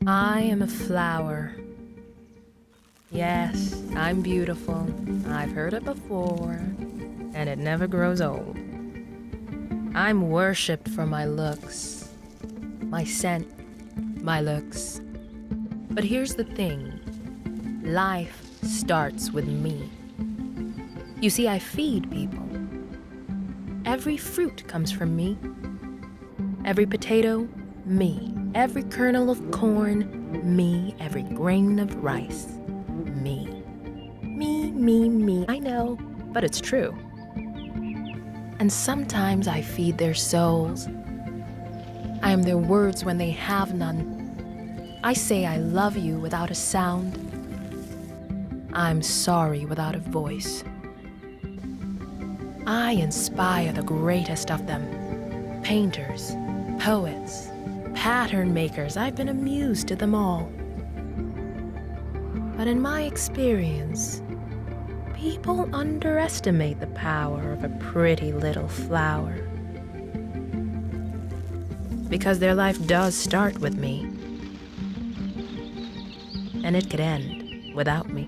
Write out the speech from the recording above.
I am a flower. Yes, I'm beautiful. I've heard it before, and it never grows old. I'm worshipped for my looks, my scent, my looks. But here's the thing. Life starts with me. You see, I feed people. Every fruit comes from me. Every potato, me. Every kernel of corn, me. Every grain of rice, me. Me. I know, but it's true. And sometimes I feed their souls. I am their words when they have none. I say I love you without a sound. I'm sorry without a voice. I inspire the greatest of them. Painters, poets, pattern makers, I've been amused to them all. But in my experience, people underestimate the power of a pretty little flower. Because their life does start with me. And it could end without me.